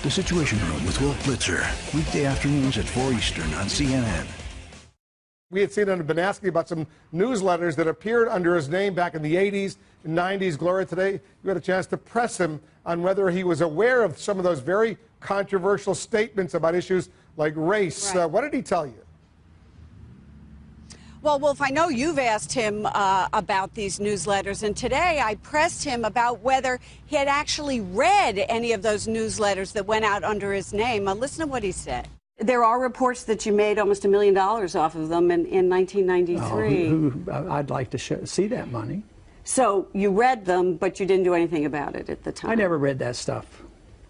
The Situation Room with Wolf Blitzer, weekday afternoons at 4 Eastern on CNN. We had seen and been asking about some newsletters that appeared under his name back in the 80s and 90s. Gloria, today you had a chance to press him on whether he was aware of some of those very controversial statements about issues like race. Right. What did he tell you? Well, Wolf, I know you've asked him about these newsletters, and today I pressed him about whether he had actually read any of those newsletters that went out under his name. Listen to what he said. There are reports that you made almost $1 million off of them in 1993. I'd like to see that money. So you read them, but you didn't do anything about it at the time. I never read that stuff.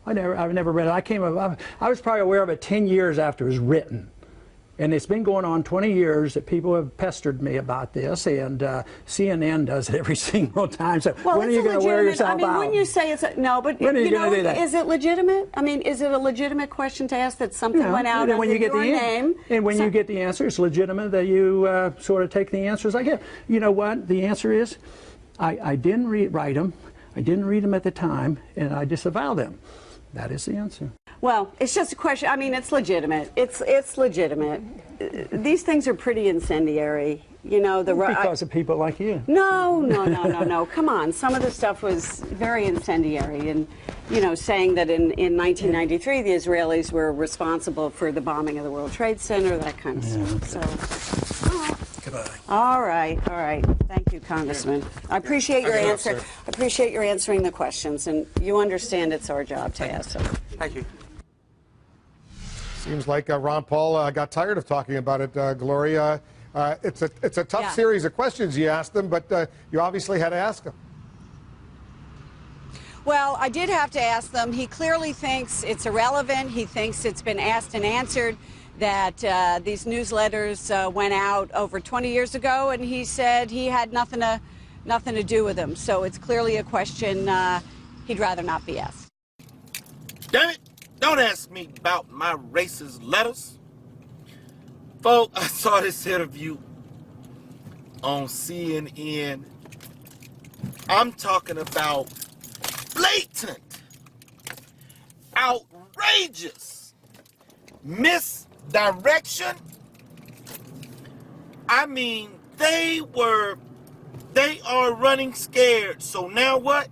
I've never read it. I was probably aware of it 10 years after it was written. And it's been going on 20 years that people have pestered me about this, and CNN does it every single time. So well, when are you going to wear yourself out? When you say it's no, but when are you going to do that? Is it legitimate? I mean, is it a legitimate question to ask that something went out under your name? And when you get the answer, it's legitimate that you sort of take the answers I get. You know what? The answer is, I didn't write them. I didn't read them at the time, and I disavow them. That is the answer. Well, it's just a question. I mean, it's legitimate. It's legitimate. These things are pretty incendiary. You know, because of people like you. No. Come on. Some of the stuff was very incendiary, and you know, saying that in 1993 the Israelis were responsible for the bombing of the World Trade Center, that kind of stuff. So, Goodbye. all right. Thank you, Congressman. I appreciate your answer. I appreciate your answering the questions, and you understand it's our job to ask them. Thank you. Seems like Ron Paul got tired of talking about it, Gloria. It's a tough series of questions you asked them, but you obviously had to ask them. Well, I did have to ask them. He clearly thinks it's irrelevant. He thinks it's been asked and answered, that these newsletters went out over 20 years ago, and he said he had nothing to do with them. So it's clearly a question he'd rather not be asked. Damn it! Don't ask me about my racist letters. Folks, I saw this interview on CNN. I'm talking about blatant, outrageous misdirection. I mean, they are running scared. So now what?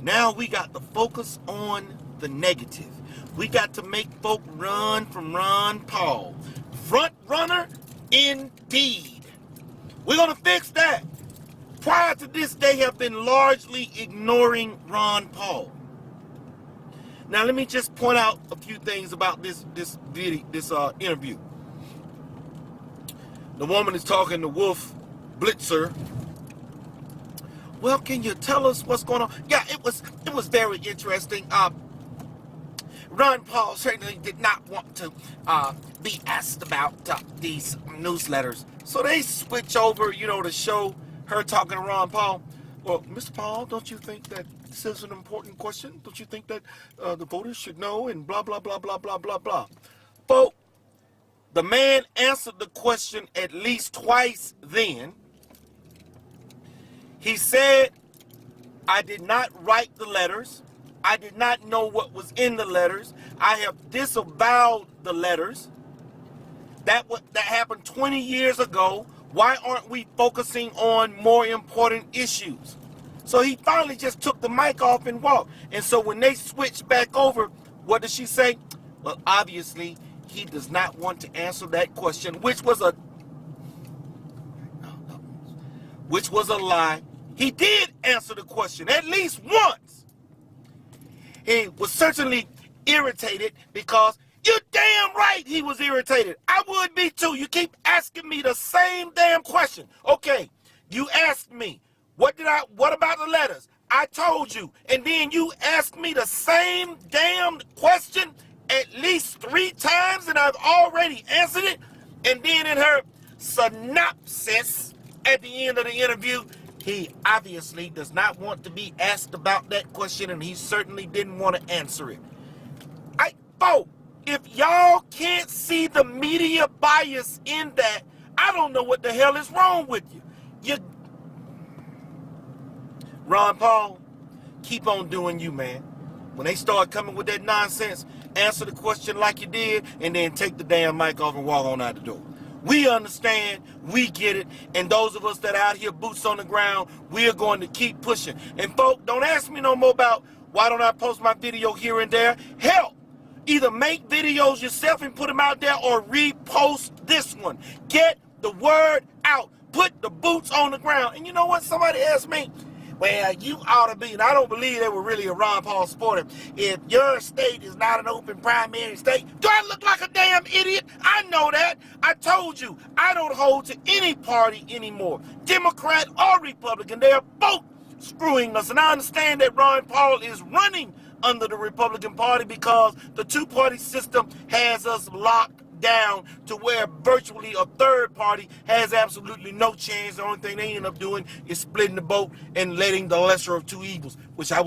Now we got to focus on the negative. We got to make folk run from Ron Paul. Front runner indeed. We're going to fix that. Prior to this, they have been largely ignoring Ron Paul. Now let me just point out a few things about this interview. The woman is talking to Wolf Blitzer. Well, can you tell us what's going on? Yeah, it was very interesting. Ron Paul certainly did not want to be asked about these newsletters. So they switch over, you know, to show her talking to Ron Paul. Well, Mr. Paul, don't you think that this is an important question? Don't you think that the voters should know, and blah, blah, blah, blah, blah, blah, blah. Folks, the man answered the question at least twice then. He said, I did not write the letters. I did not know what was in the letters. I have disavowed the letters. That happened 20 years ago. Why aren't we focusing on more important issues? So he finally just took the mic off and walked. And so when they switched back over, what did she say? Well, obviously, he does not want to answer that question, which was a lie. He did answer the question at least once. He was certainly irritated because you're damn right he was irritated. I would be too. You keep asking me the same damn question. Okay, you asked me, what about the letters? I told you. And then you asked me the same damn question at least 3 times, and I've already answered it. And then in her synopsis at the end of the interview, he obviously does not want to be asked about that question, and he certainly didn't want to answer it. Folks, if y'all can't see the media bias in that, I don't know what the hell is wrong with you. Ron Paul, keep on doing you, man. when they start coming with that nonsense, answer the question like you did, and then take the damn mic off and walk on out the door. We understand, we get it, and those of us that are out here, boots on the ground, we are going to keep pushing. And folks, don't ask me no more about why don't I post my video here and there. Hell, either make videos yourself and put them out there or repost this one. Get the word out. Put the boots on the ground. And you know what? Somebody asked me, well, you ought to be, and I don't believe they were really a Ron Paul supporter, if your state is not an open primary state. Do I look like a damn idiot? I know that. I told you, I don't hold to any party anymore, Democrat or Republican. They are both screwing us. And I understand that Ron Paul is running under the Republican Party because the two-party system has us locked down to where virtually a third party has absolutely no chance. The only thing they end up doing is splitting the vote and letting the lesser of two evils, which I